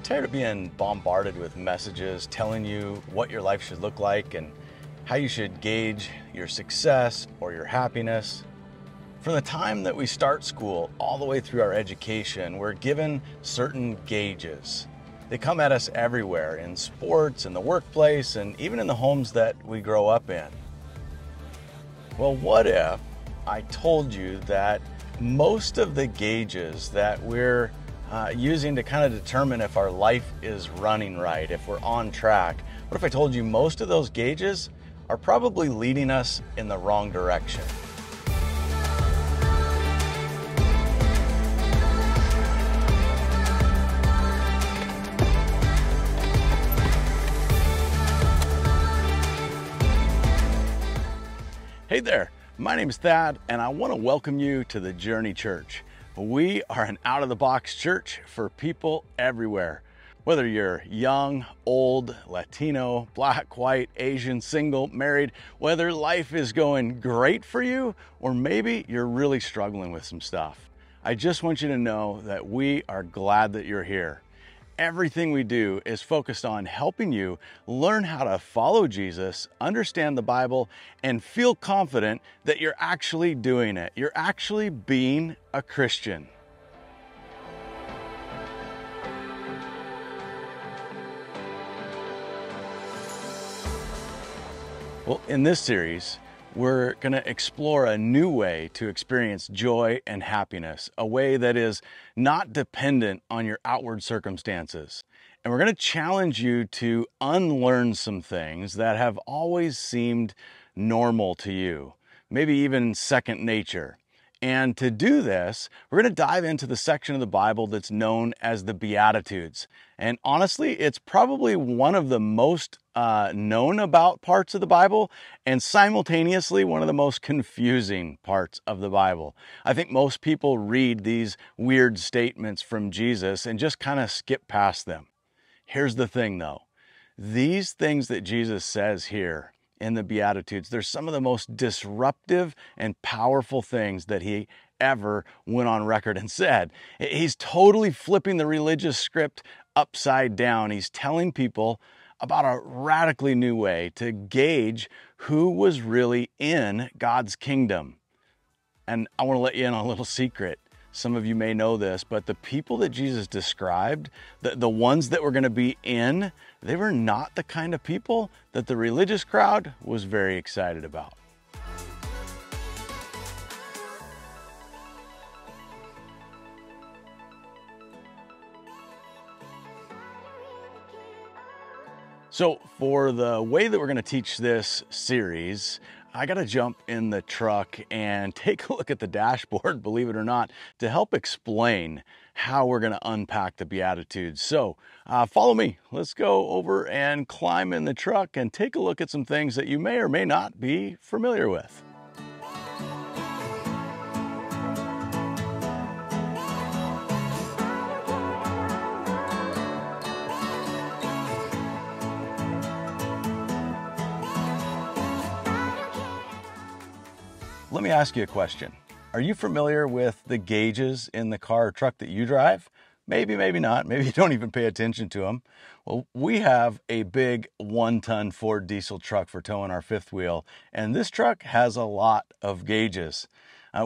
tired of being bombarded with messages telling you what your life should look like and how you should gauge your success or your happiness? From the time that we start school all the way through our education, we're given certain gauges. They come at us everywhere, in sports, in the workplace, and even in the homes that we grow up in. Well, what if I told you that most of the gauges that we're using to kind of determine if our life is running right, if we're on track, what if I told you most of those gauges are probably leading us in the wrong direction? Hey there, my name is Thad, and I want to welcome you to the Journey Church. We are an out-of-the-box church for people everywhere. Whether you're young, old, Latino, black, white, Asian, single, married, whether life is going great for you or maybe you're really struggling with some stuff. I just want you to know that we are glad that you're here. Everything we do is focused on helping you learn how to follow Jesus, understand the Bible, and feel confident that you're actually doing it. You're actually being a Christian. Well, in this series, we're going to explore a new way to experience joy and happiness, a way that is not dependent on your outward circumstances. And we're going to challenge you to unlearn some things that have always seemed normal to you, maybe even second nature. And to do this, we're going to dive into the section of the Bible that's known as the Beatitudes. And honestly, it's probably one of the most known about parts of the Bible and simultaneously one of the most confusing parts of the Bible. I think most people read these weird statements from Jesus and just kind of skip past them. Here's the thing though, these things that Jesus says here in the Beatitudes, they're some of the most disruptive and powerful things that he ever went on record and said. He's totally flipping the religious script upside down. He's telling people about a radically new way to gauge who was really in God's kingdom. And I want to let you in on a little secret. Some of you may know this, but the people that Jesus described, the ones that were going to be in, they were not the kind of people that the religious crowd was very excited about. So for the way that we're going to teach this series, I got to jump in the truck and take a look at the dashboard, believe it or not, to help explain how we're going to unpack the Beatitudes. So follow me. Let's go over and climb in the truck and take a look at some things that you may or may not be familiar with. Let me ask you a question. Are you familiar with the gauges in the car or truck that you drive? Maybe, maybe not. Maybe you don't even pay attention to them. Well, we have a big 1-ton Ford diesel truck for towing our fifth wheel, and this truck has a lot of gauges.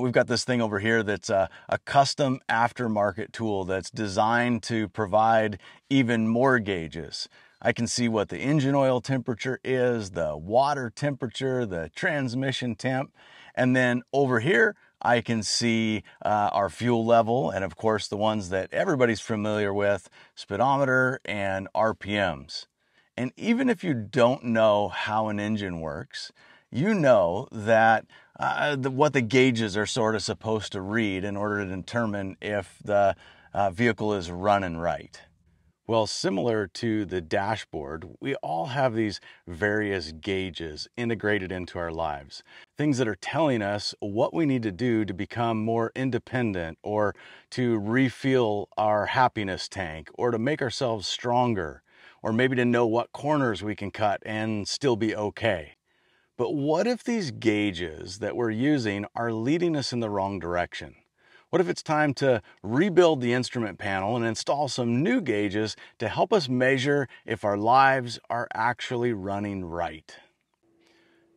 We've got this thing over here that's a custom aftermarket tool that's designed to provide even more gauges. I can see what the engine oil temperature is, the water temperature, the transmission temp, and then over here, I can see our fuel level, and of course, the ones that everybody's familiar with, speedometer and RPMs. And even if you don't know how an engine works, you know that what the gauges are sort of supposed to read in order to determine if the vehicle is running right. Well, similar to the dashboard, we all have these various gauges integrated into our lives. Things that are telling us what we need to do to become more independent, or to refuel our happiness tank, or to make ourselves stronger, or maybe to know what corners we can cut and still be okay. But what if these gauges that we're using are leading us in the wrong direction? What if it's time to rebuild the instrument panel and install some new gauges to help us measure if our lives are actually running right?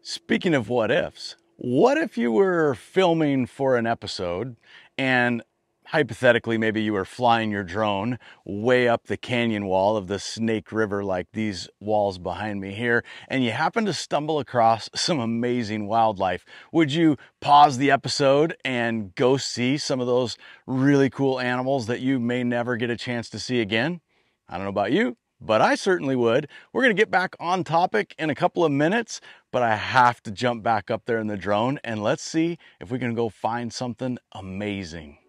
Speaking of what ifs, what if you were filming for an episode and hypothetically maybe you were flying your drone way up the canyon wall of the Snake River like these walls behind me here, and you happen to stumble across some amazing wildlife? Would you pause the episode and go see some of those really cool animals that you may never get a chance to see again? I don't know about you, but I certainly would. We're going to get back on topic in a couple of minutes, but I have to jump back up there in the drone and let's see if we can go find something amazing.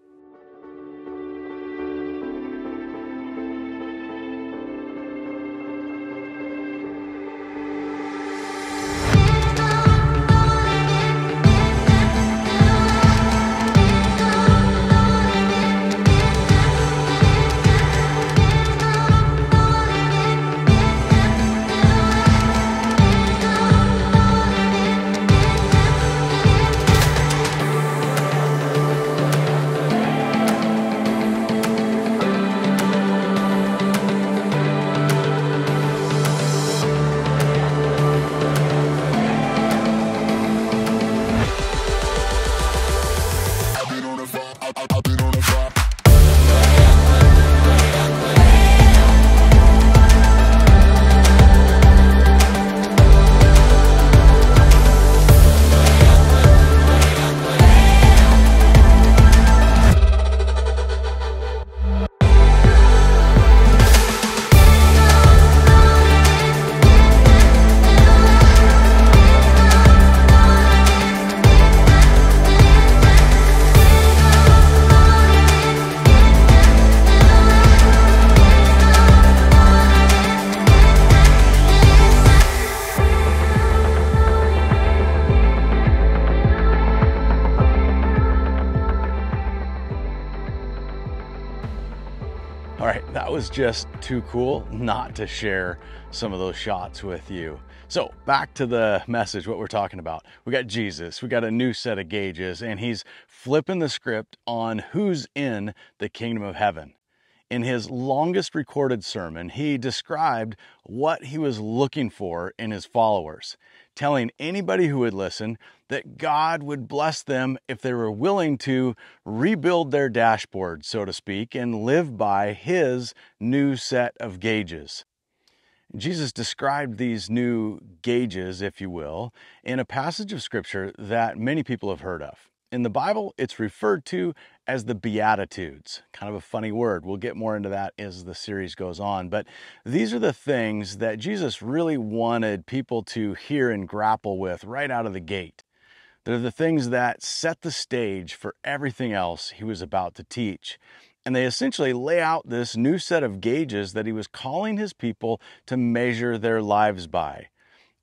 All right, that was just too cool not to share some of those shots with you. So back to the message, what we're talking about. We got Jesus, we got a new set of gauges, and he's flipping the script on who's in the kingdom of heaven. In his longest recorded sermon, he described what he was looking for in his followers, telling anybody who would listen that God would bless them if they were willing to rebuild their dashboard, so to speak, and live by his new set of gauges. Jesus described these new gauges, if you will, in a passage of scripture that many people have heard of. In the Bible, it's referred to as the Beatitudes. Kind of a funny word. We'll get more into that as the series goes on. But these are the things that Jesus really wanted people to hear and grapple with right out of the gate. They're the things that set the stage for everything else he was about to teach. And they essentially lay out this new set of gauges that he was calling his people to measure their lives by.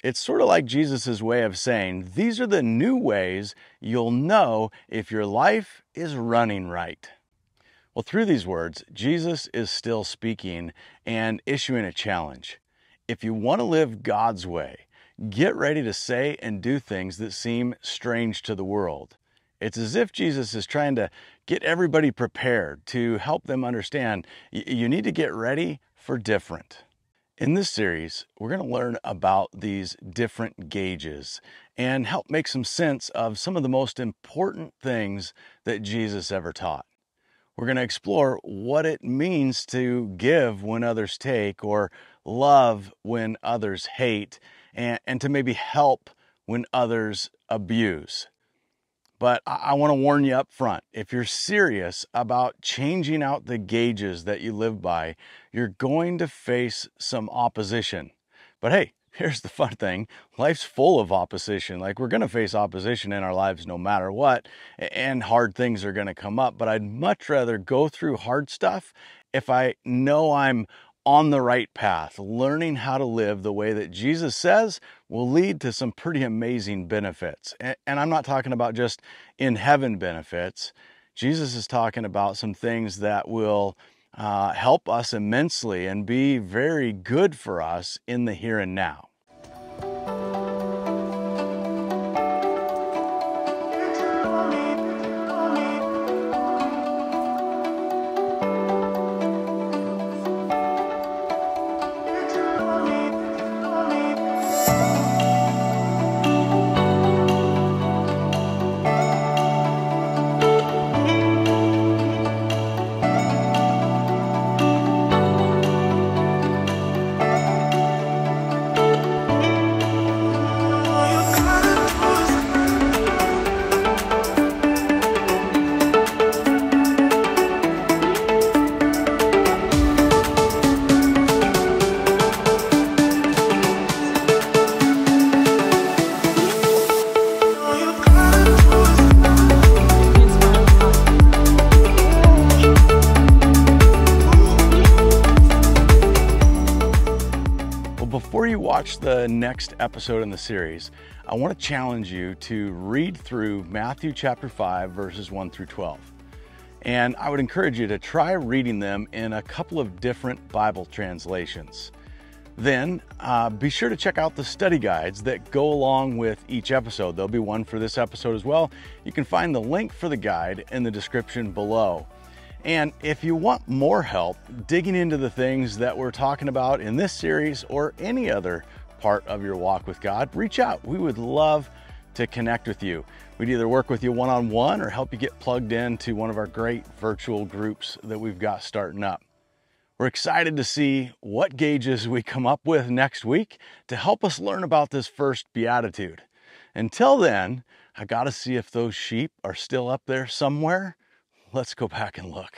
It's sort of like Jesus' way of saying, these are the new ways you'll know if your life is running right. Well, through these words, Jesus is still speaking and issuing a challenge. If you want to live God's way, get ready to say and do things that seem strange to the world. It's as if Jesus is trying to get everybody prepared to help them understand you need to get ready for different. In this series, we're going to learn about these different gauges and help make some sense of some of the most important things that Jesus ever taught. We're going to explore what it means to give when others take, or love when others hate, and to maybe help when others abuse. But I want to warn you up front, if you're serious about changing out the gauges that you live by, you're going to face some opposition. But hey, here's the fun thing. Life's full of opposition. Like, we're going to face opposition in our lives no matter what, and hard things are going to come up. But I'd much rather go through hard stuff if I know I'm on the right path. Learning how to live the way that Jesus says will lead to some pretty amazing benefits. And I'm not talking about just in heaven benefits. Jesus is talking about some things that will help us immensely and be very good for us in the here and now. watch the next episode in the series, I want to challenge you to read through Matthew chapter 5, verses 1 through 12. And I would encourage you to try reading them in a couple of different Bible translations. Then be sure to check out the study guides that go along with each episode. There'll be one for this episode as well. You can find the link for the guide in the description below. And if you want more help digging into the things that we're talking about in this series or any other part of your walk with God, reach out. We would love to connect with you. We'd either work with you one-on-one or help you get plugged into one of our great virtual groups that we've got starting up. We're excited to see what gauges we come up with next week to help us learn about this first beatitude. Until then, I got to see if those sheep are still up there somewhere. Let's go back and look.